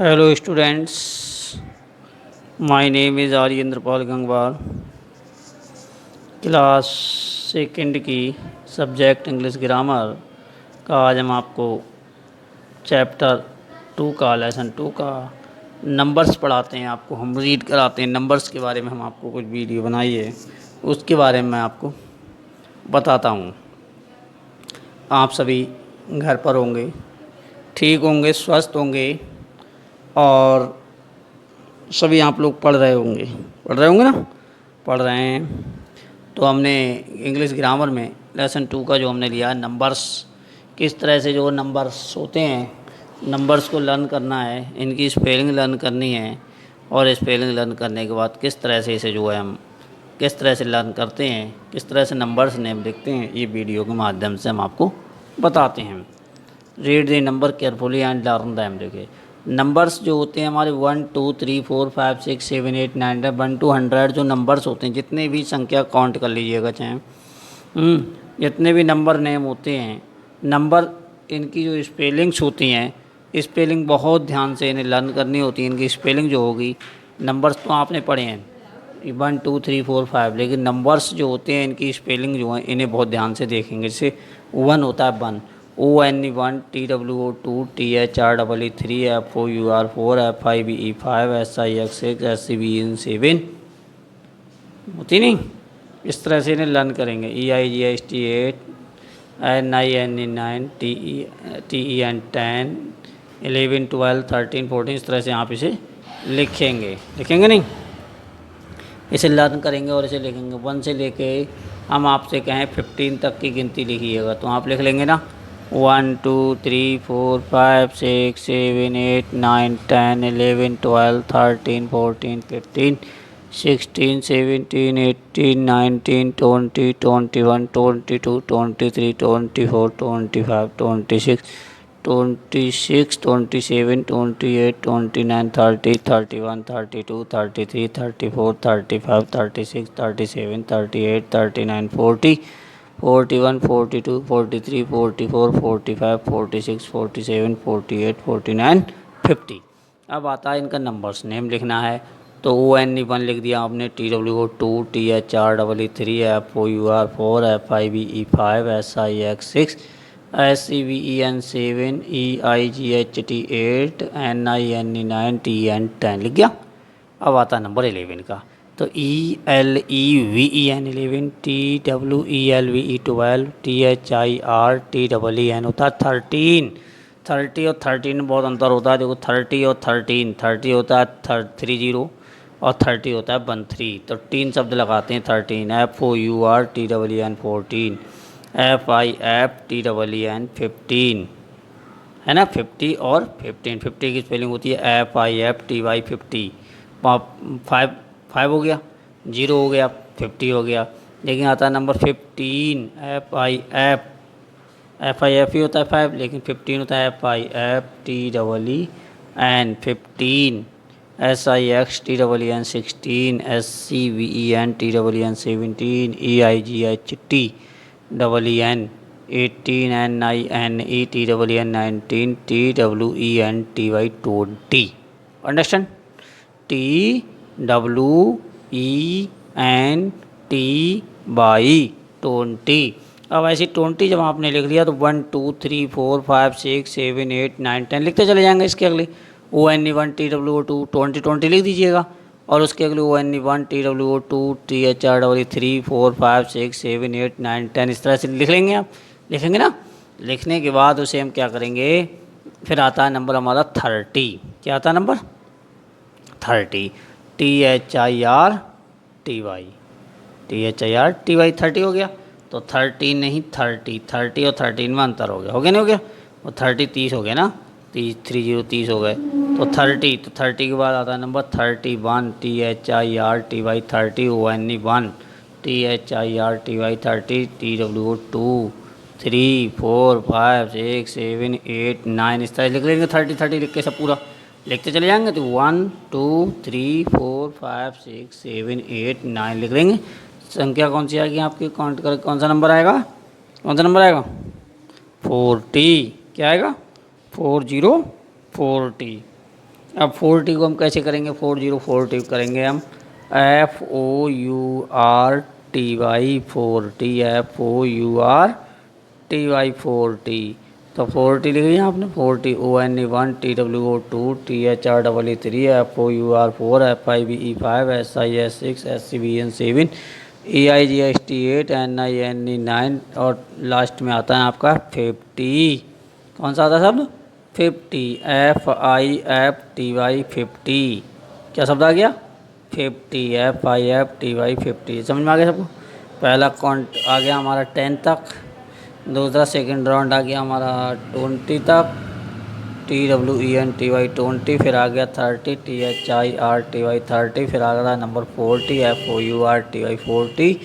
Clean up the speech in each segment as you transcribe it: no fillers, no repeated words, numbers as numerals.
Hello students, my name is Aryendra Paul Gangwal, class second की subject English grammar का आज हम आपको चैप्टर 2 का लेसन 2 का नंबर्स पढ़ाते हैं। आपको हम रीड कराते हैं नंबर्स के बारे में। हम आपको कुछ वीडियो बनाई है उसके बारे में मैं आपको बताता हूँ। आप सभी घर पर होंगे, ठीक होंगे, स्वस्थ होंगे और सभी आप लोग पढ़ रहे होंगे ना, पढ़ रहे हैं। तो हमने इंग्लिश ग्रामर में लेसन 2 का जो हमने लिया नंबर्स, किस तरह से जो नंबर्स होते हैं, नंबर्स को लर्न करना है, इनकी स्पेलिंग लर्न करनी है और स्पेलिंग लर्न करने के बाद किस तरह से इसे जो है हम किस तरह से लर्न करते हैं, किस तरह से नंबर्स नेम लिखते हैं, ये वीडियो के माध्यम से हम आपको बताते हैं। Read the number carefully and learn them. देखिए नंबर्स जो होते हैं हमारे 1 2 3 4 5 6 7 8 9 10 1 to 100 जो नंबर्स होते हैं, जितने भी संख्या काउंट कर लीजिएगा चाहे जितने भी नंबर नेम होते हैं, नंबर इनकी जो स्पेलिंग्स होती हैं, स्पेलिंग बहुत ध्यान से इन्हें लर्न करनी होती है। इनकी स्पेलिंग जो होगी, नंबर्स तो आपने पढ़े हैं 1 2 3 4 5, लेकिन नंबर्स जो होते हैं इनकी स्पेलिंग जो है इन्हें बहुत ध्यान से देखेंगे। जैसे 1 होता है 1, ONE 1, TWO 2, THREE 3, FOUR 4, FIVE 5, SIX 6, SCBE 7 होती नहीं। इस तरह से इन्हें लर्न करेंगे। EIGST 8, NINE 9, TEN 10, 11 12 13 14, इस तरह से आप इसे लिखेंगे नहीं, इसे लर्न करेंगे और इसे लिखेंगे। 1 से लेके हम आपसे कहें 15 तक की गिनती लिखिएगा तो आप लिख लेंगे ना 1 2 3 4 5 6 7 8 9 10 11 12 13 14 15 16 17 18 19 20 21 22 23 24 25 26 27 28 29 30 31 32 33 34 35 36 37 38 39 40 41 42 43 44 45 46 47 48 49 50। अब आता है इनका नंबर्स नेम लिखना है। तो ONE 1 लिख दिया आपने, TWO 2, THREE 3, FOUR 4, FIVE 5, SIX 6, SCBEN 7, EIGHT 8, NINE 9, TN 10 लिख गया। अब आता नंबर 11 का। तो ELEVEN 11, TWELVE 12, THIRTEEN होता है 13। 30 और 13 में बहुत अंतर होता है। देखो 30 और 13, 30 होता है 30 और 30 होता है 13। तो 3 शब्द लगाते हैं 13। FOURTEEN 14, FIFTEEN 15 है ना, 50 और 15। 50 की स्पेलिंग होती है FIFTY 50। 5 हो गया, 0 हो गया, 50 हो गया। लेकिन आता है नंबर 15, FIF ही होता है 5, लेकिन 15 होता है FIFTEEN 15, SIXTEEN 16, SCVEN 17, EIGHTEEN 18, NINETEEN 19, TWENTY 20। Understand? TWENTY 20। अब ऐसी 20 जब आपने लिख लिया तो 1 2 3 4 5 6 7 8 9 10 लिखते चले जाएंगे। इसके अगले ONE 1 TWO 2 20 20 लिख दीजिएगा और उसके अगले ONE 1 TWO 2 THREE 3 4 5 6 7 8 9 10 इस तरह से लिख लेंगे। आप लिखेंगे ना। लिखने के बाद उसे हम क्या करेंगे, फिर आता है नंबर हमारा 30। क्या आता है नंबर 30, THIRTY 30 हो गया। तो 13 नहीं 30, 30 और 13 में अंतर हो गया नहीं हो गया। और 30 30 हो गया ना, 30 30 हो गए। तो 30, तो 30 के बाद आता है number 31, THIRTY 30, ONE 1 THIRTY 30, TWO 2 3 4 5 6 7 8 9 इस तरह लिख लेंगे। 30 30 लिख के सब पूरा लिखते चले जाएंगे। तो 1 2 3 4 5 6 7 8 9 लिख लेंगे। संख्या कौन सी आएगी आपकी, काउंट कर कौन सा नंबर आएगा, 40। क्या आएगा 40 40। अब 40 को हम कैसे करेंगे, 40 करेंगे हम FOURTY 40, FOURTY 40। तो 40 लिखी है आपने, 40 ONE 1 TWO 2 THREE 3 FOUR 4 FIVE 5 SIS 6 SCBN 7 EIGST 8 NINE 9 और लास्ट में आता है आपका 50। कौन सा आता है शब्द, 50, FIFTY 50। क्या शब्द आ गया, 50, FIFTY 50। समझ में आ गया सबको। पहला काउंट आ गया हमारा 10 तक, दूसरा सेकंड राउंड आ गया हमारा 20 तक, TWENTY 20, फिर आ गया 30, THIRTY 30, फिर आ गया नंबर 40, FOURTY 40,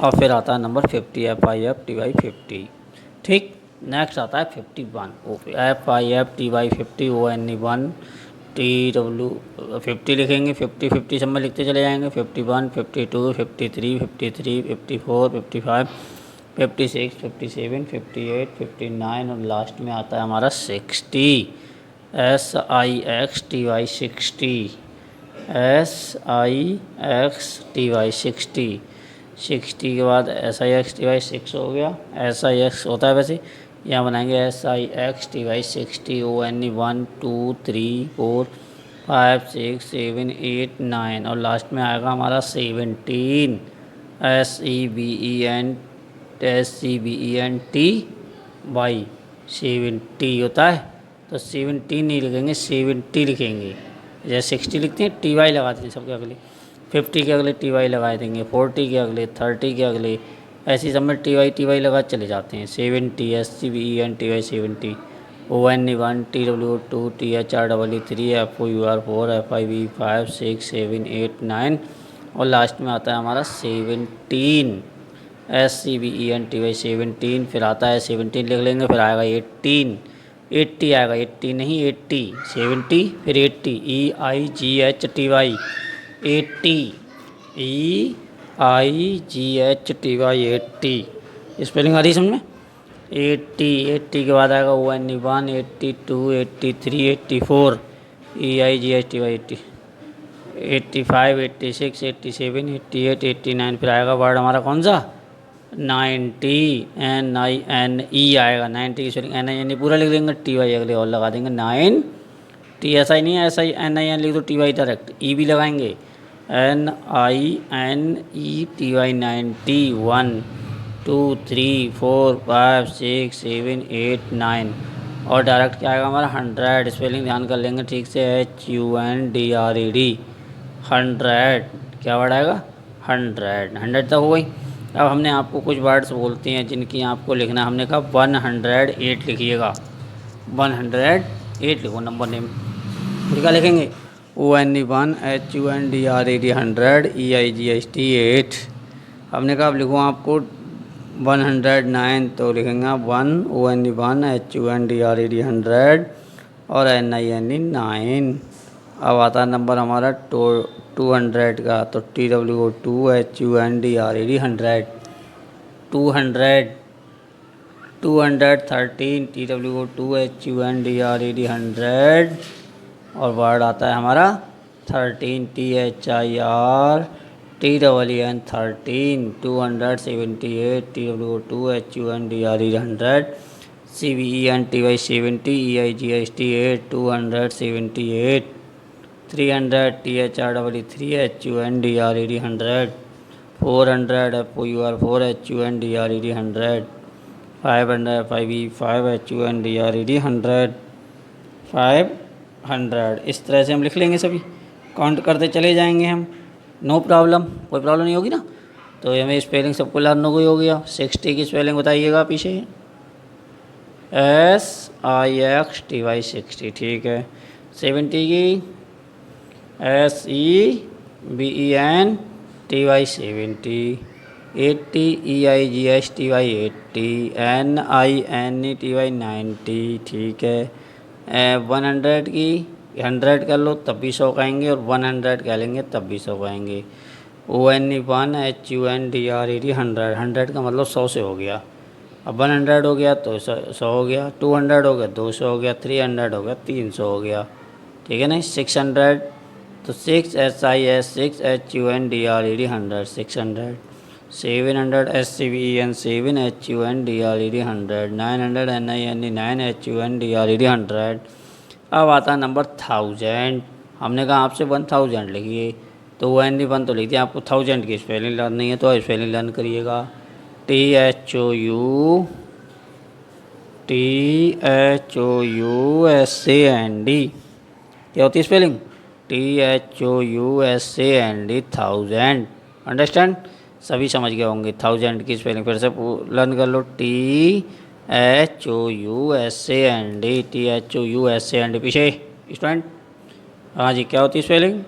और फिर आता है नंबर 50, FIFTY 50। ठीक, नेक्स्ट आता है 51, FIFTY 50 ONE 1 TW 50 लिखेंगे, 50 50 सब में लिखते चले जाएंगे, 51 52 53 53 54 55 56 57 58 59 और लास्ट में आता है हमारा 60, SIXTY 60, SIXTY 60। 60 के बाद SIXTY 6 हो गया, SIX होता है वैसे, यहाँ बनाएंगे SIXTY 60 ONE 1 2 3 4 5 6 7 8 9 और लास्ट में आएगा हमारा 17, SEVENTY 70 होता है। तो 17 नहीं लिखेंगे, 70 लिखेंगे। जैसे 60 लिखते हैं TY लगा देते हैं सबके अगले, 50 के अगले TY लगा देंगे, 40 के अगले, 30 के अगले, ऐसी सब में TY लगा चले जाते हैं। 70 SEVENTY 70 ONE 1 TWO 2 THREE 3 FOUR 4 FIVE 5 6 7 8 9 और लास्ट में आता है हमारा 17, SEVENTY 17। फिर आता है 17 लिख लेंगे, फिर आएगा 18, 80 आएगा, 80 नहीं 80, 70 फिर 80, EIGHTY 80, EIGHTY 80। स्पेलिंग आ रही समझ में। 80 के बाद आएगा ONE 1 82 83 84 EIGHTY 80, 85 86 87 88 89। फिर आएगा वर्ड हमारा कौन सा, 90, NINE आएगा, 90 की स्पेलिंग NINE पूरा लिख देंगे, TY अगले और लगा देंगे 9, T SI नहीं है, SI NIN लिख दो, TY डायरेक्ट, E भी लगाएंगे, NINETY 90 1 2 3 4 5 6 7 8 9 और डायरेक्ट क्या आएगा हमारा 100। स्पेलिंग ध्यान कर लेंगे ठीक से, HUNDRED 100। क्या वर्ड आएगा, 100 तक हो गई। अब हमने आपको कुछ वर्ड्स बोलते हैं जिनकी आपको लिखना, हमने कहा 108 लिखिएगा, 108 लिखो नंबर नेम। क्या लिखेंगे, ONE 1 HUNDRED 100 EIGHT 8। हमने कहा अब लिखो आपको 109, तो लिखेंगे आप 1 ONE 1 HUNDRED 100 और NINE 9। अब आता है नंबर हमारा 200 का, तो TWO 2 HUNDRED 100 200, 213 TWO 2 HUNDRED 100 और वर्ड आता है हमारा 13 THIRTEN 13, 278 TWO 2 HUNDRED 100 CVENTY 70 EIGHT 8 278, 300 THREE 3 HUNDRED 100, 400 FOUR 4 HUNDRED 100, 500 FIVE 5 HUNDRED 100, 500। इस तरह से हम लिख लेंगे, सभी काउंट करते चले जाएंगे हम, नो प्रॉब्लम, कोई प्रॉब्लम नहीं होगी ना। तो हमें स्पेलिंग सबको लर्न हो गया। 60 की स्पेलिंग बताइएगा पीछे, SIXTY 60, ठीक है। 70 की SEVENTY 70, 80 EIGHTY 80, NINETY 90, ठीक है। 100 की 100 कर लो तब भी 100 कहेंगे, और 100 कह लेंगे तब भी 100 कहेंगे। ONE 1 HUNDRED 100 का मतलब 100 से हो गया। अब 100 हो गया तो 100 हो गया, 200 हो गया 200 हो गया, 300 हो गया 300 हो गया, ठीक है ना। 600 तो 6 SIS 6 HUNDRED 100 600। 700 SCVEN 7 HUNDRED 100 900 NINE 9 HUNDRED 100। अब आता है नंबर 1000। हमने कहा आपसे 1000 लिखिए, तो वो एन वन तो लिख दिया। आपको 1000 की स्पेलिंग लर्न है तो स्पेलिंग लर्न करिएगा। THOUSAND क्या होती है स्पेलिंग? THOUSAND 1000। अंडरस्टैंड? सभी समझ गए होंगे। 1000 की स्पेलिंग फिर से लर्न कर लो। THOUSAND पीछे स्टूडेंट। हाँ जी, क्या होती है स्पेलिंग?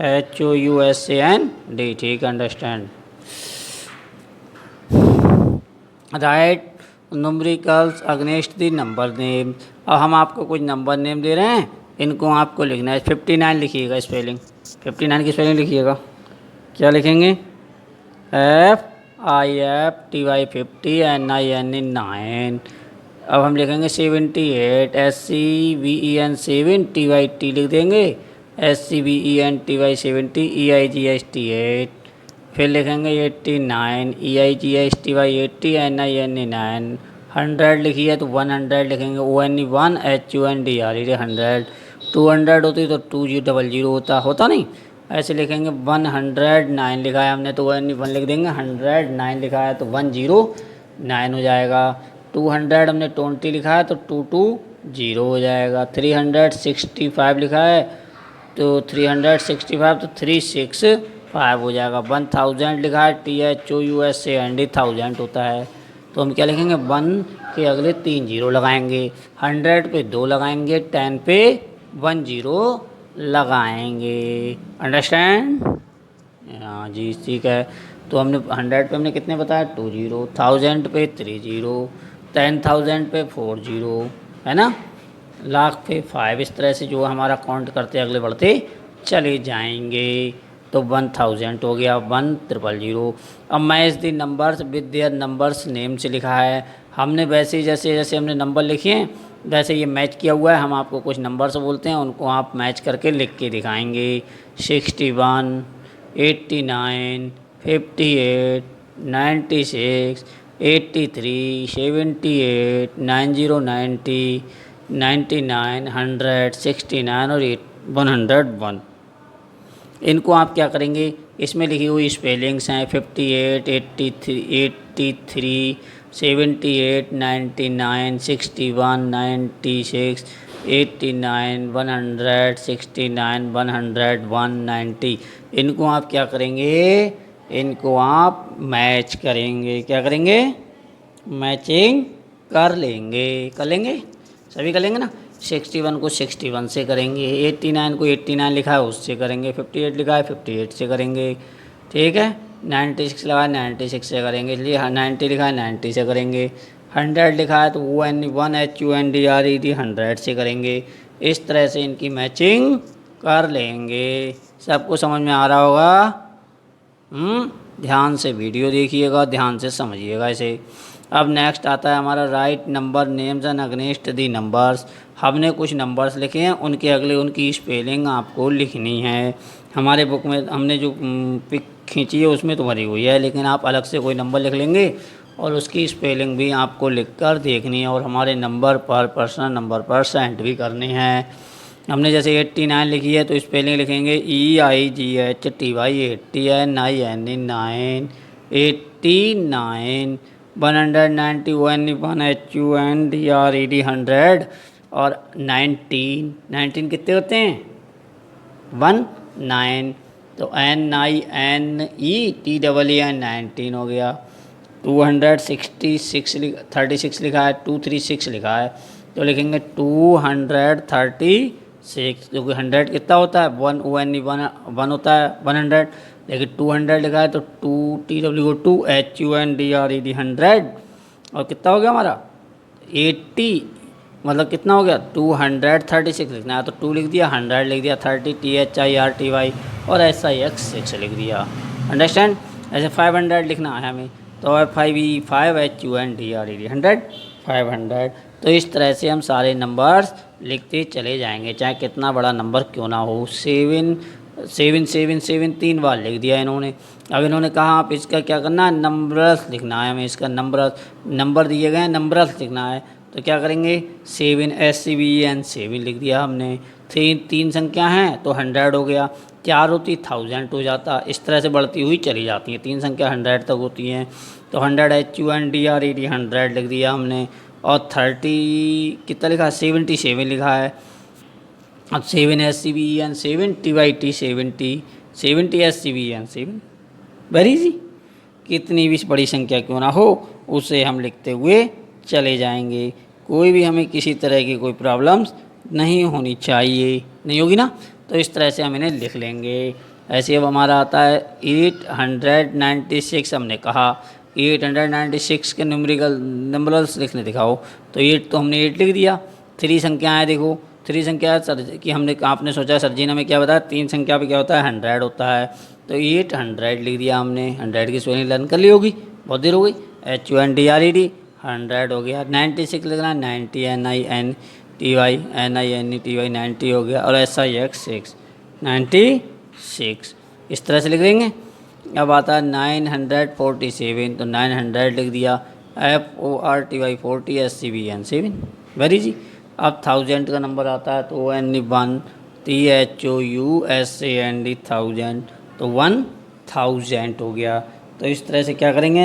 THOUSAND। ठीक, understand. Right numericals against the number name. अब हम आपको कुछ नंबर नेम दे रहे हैं, इनको आपको लिखना है। 59 लिखिएगा स्पेलिंग। 59 की स्पेलिंग लिखिएगा। क्या लिखेंगे? FIFTY 50 NINE 9। अब हम लिखेंगे 78 SCVEN 7 TYT लिख देंगे। SCVENTY 70 EIGST 8। फिर लिखेंगे 89 EIGSTY 80 NINE 9। 100 लिखी है तो 100 लिखेंगे ONE 1 HUNDRED 100। 200 होती तो 2000 होता नहीं, ऐसे लिखेंगे। 109 लिखा है हमने तो ONE 1 लिख देंगे। 109 लिखा है तो 109 हो जाएगा। 200 हमने 20 लिखा है तो 220 हो जाएगा। 365 लिखा है तो 365 तो 365 हो जाएगा। 1000 लिखा है THOUSAND 1000 होता है, तो हम क्या लिखेंगे? 1 के अगले 3 जीरो लगाएंगे। 100 पे 2 लगाएंगे। 10 पे 1 जीरो लगाएंगे। अंडरस्टैंड? हाँ जी, ठीक है। तो हमने 100 पे हमने कितने बताया? 2 जीरो। 1000 पे 3 जीरो। 10,000 पे 4 जीरो, है ना। लाख पे 5। इस तरह से जो हमारा काउंट करते अगले बढ़ते चले जाएंगे। तो 1000 हो गया। 1000। अब match the numbers with their numbers name से लिखा है हमने। वैसे ही जैसे जैसे हमने नंबर लिखे हैं वैसे ये मैच किया हुआ है। हम आपको कुछ नंबर्स बोलते हैं, उनको आप मैच करके लिख के दिखाएंगे। 61 89 58 96 83 78 90 90 99 100 69 और 101। इनको आप क्या करेंगे? इसमें लिखी हुई स्पेलिंग्स हैं 58 83 78 99 61 96 89 100 69 101 90। इनको आप क्या करेंगे? इनको आप मैच करेंगे। क्या करेंगे? मैचिंग कर लेंगे। कर लेंगे? सभी कर लेंगे ना। 61 को 61 से करेंगे। 89 को 89 लिखा है उससे करेंगे। 58 लिखा है 58 से करेंगे। ठीक है। 96 लिखा है 96 से करेंगे। इसलिए 90 लिखा है 90 से करेंगे। 100 लिखा है तो ONE 1 HUNDRED 100 से करेंगे। इस तरह से इनकी मैचिंग कर लेंगे। सबको समझ में आ रहा होगा? ध्यान से वीडियो देखिएगा, ध्यान से समझिएगा इसे। अब नेक्स्ट आता है हमारा right number names and against the numbers. हमने कुछ नंबर्स लिखे हैं, उनके अगले उनकी स्पेलिंग आपको लिखनी है। हमारे बुक में हमने जो पिक खींची है उसमें तो भरी हुई है, लेकिन आप अलग से कोई नंबर लिख लेंगे और उसकी स्पेलिंग भी आपको लिखकर देखनी है और हमारे नंबर पर पर्सनल नंबर पर सेंड भी करनी है। हमने जैसे 89 लिखी है तो स्पेलिंग लिखेंगे EIGHTY 80 NINE 9 89। 190 ONE 1 HUNDRED 100 और 19 कितने होते हैं? 19। तो NINE 19 हो गया। 266 36 लिखा है 236 लिखा है तो लिखेंगे 236, क्योंकि 100 कितना होता है? 1 होता है 100, लेकिन 200 लिखा है तो 2 HUNDRED 100। और कितना हो गया हमारा? 80, मतलब कितना हो गया? 236 लिखना है तो 2 लिख दिया, 100 लिख दिया, 30 THIRTY और SIX 6 लिख दिया। अंडरस्टैंड? ऐसे 500 लिखना है हमें तो 5 HUNDRED 100 500। तो इस तरह से हम सारे नंबर्स लिखते चले जाएंगे, चाहे कितना बड़ा नंबर क्यों ना हो। 7 7 7 7 3 बार लिख दिया इन्होंने। अब इन्होंने कहा आप इसका क्या करना है, नंबर्स लिखना है हमें, इसका नंबर दिए गए हैं, नंबर्स लिखना है। तो क्या करेंगे, 7 SEVEN 7 लिख दिया हमने। तीन संख्या हैं तो 100 हो गया, 4 होती 1000 हो जाता। इस तरह से बढ़ती हुई चली जाती हैं, 3 संख्या 100 तक होती हैं। तो 100 HUNDRED 100 लिख दिया हमने। और 30 कितना लिखा है, 77 लिखा है। अब 7 SEVEN 7 TYT 70 SEVEN 7, very easy. कितनी भी बड़ी संख्या क्यों ना हो उसे हम लिखते हुए चले जाएंगे, कोई भी हमें किसी तरह की कोई प्रॉब्लम्स नहीं होनी चाहिए, नहीं होगी ना। तो इस तरह से हम इन्हें लिख लेंगे। ऐसे अब हमारा आता है 896, हमने कहा 896 के न्यूमेरिकल नंबर्स लिखने दिखाओ। तो 8 तो हमने 8 लिख दिया। 3 संख्याएँ देखो, 3 संख्या सर कि हमने आपने सोचा सर जी ने हमें क्या बताया, 3 संख्या पे क्या होता है 100 होता है। तो 800 लिख दिया हमने। 100 की स्पेलिंग लर्न कर ली होगी, बहुत देर हो गई। HUNDRED 100 हो गया। 96 लिखना, 90 NINTY 90 हो गया। और SIX 96, इस तरह से लिख देंगे। अब आता है 947, तो 900 लिख दिया। FORTY 40 SEVEN 7, वेरी जी। अब 1000 का नंबर आता है तो ONE THOUSAND 1000, तो 1000 हो गया। तो इस तरह से क्या करेंगे,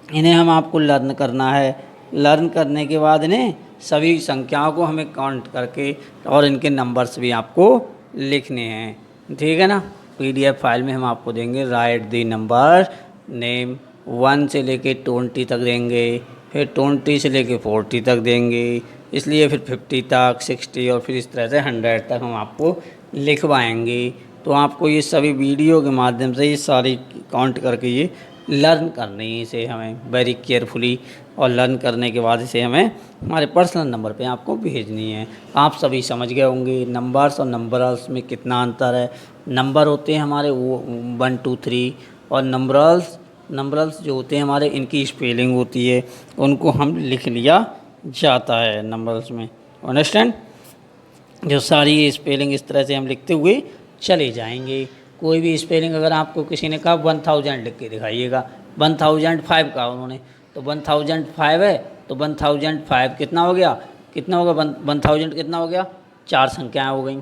इन्हें हम आपको लर्न करना है। लर्न करने के बाद इन्हें सभी संख्याओं को हमें काउंट करके और इनके नंबर्स भी आपको लिखने हैं, ठीक है ना। PDF फाइल में हम आपको देंगे, राइट दी नंबर नेम, 1 से लेके 20 तक देंगे, फिर 20 से लेके 40 तक देंगे, इसलिए फिर 50 तक, 60 और फिर इस तरह से 100 तक हम आपको लिखवाएंगे। तो आपको ये सभी वीडियो के माध्यम से ये सारी काउंट करके ये लर्न करनी है, इसे हमें वेरी केयरफुली। और लर्न करने के बाद इसे हमें हमारे पर्सनल नंबर पे आपको भेजनी है। आप सभी समझ गए होंगे नंबर्स और नंबरल्स में कितना अंतर है। नंबर होते हैं हमारे वो 1 2 3, और नंबरल्स जो होते हैं हमारे, इनकी स्पेलिंग होती है, उनको हम लिख लिया जाता है नंबर्स में, अंडरस्टैंड। जो सारी स्पेलिंग इस तरह से हम लिखते हुए चले जाएंगे। कोई भी स्पेलिंग अगर आपको किसी ने कहा 1000 लिख के दिखाइएगा, 1005 कहा उन्होंने, तो 1005 है तो 1005 कितना हो गया, 1000 कितना हो गया, 4 संख्याएँ हो गई,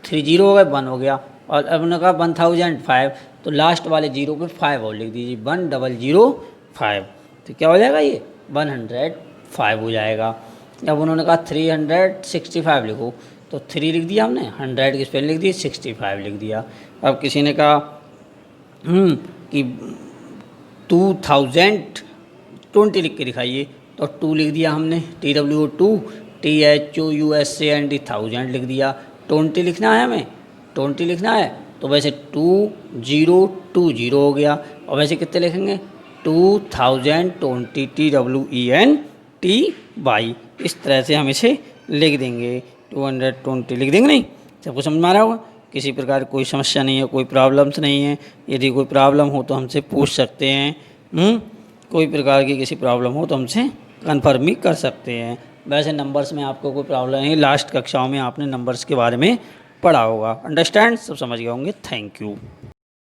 30 हो गए, 1 हो गया। और अब उन्होंने कहा 1005, तो लास्ट वाले 0 पे 5 और लिख दीजिए, 1005, तो क्या हो जाएगा, ये 105 हो जाएगा। अब उन्होंने कहा 365 लिखो, तो 3 लिख दिया हमने, 100 की स्पेलिंग लिख दी, 65 लिख दिया। अब किसी ने कहा कि 2020 लिख के दिखाइए, तो 2 लिख दिया हमने, TWO2 THOUSAND 1000 लिख दिया। 20 लिखना है हमें, 20 लिखना है, तो वैसे 2020 हो गया। और वैसे कितने लिखेंगे, 2020 TWENTY, इस तरह से हम इसे लिख देंगे, 220 लिख देंगे। नहीं, सबको समझ में आ रहा होगा। किसी प्रकार कोई समस्या नहीं है, कोई प्रॉब्लम्स नहीं है। यदि कोई प्रॉब्लम हो तो हमसे पूछ सकते हैं, कोई प्रकार की किसी प्रॉब्लम हो तो हमसे कन्फर्म भी कर सकते हैं। वैसे नंबर्स में आपको कोई प्रॉब्लम नहीं, लास्ट कक्षाओं में आपने नंबर्स के बारे में पढ़ा होगा, अंडरस्टैंड, सब समझ गए होंगे। Thank you.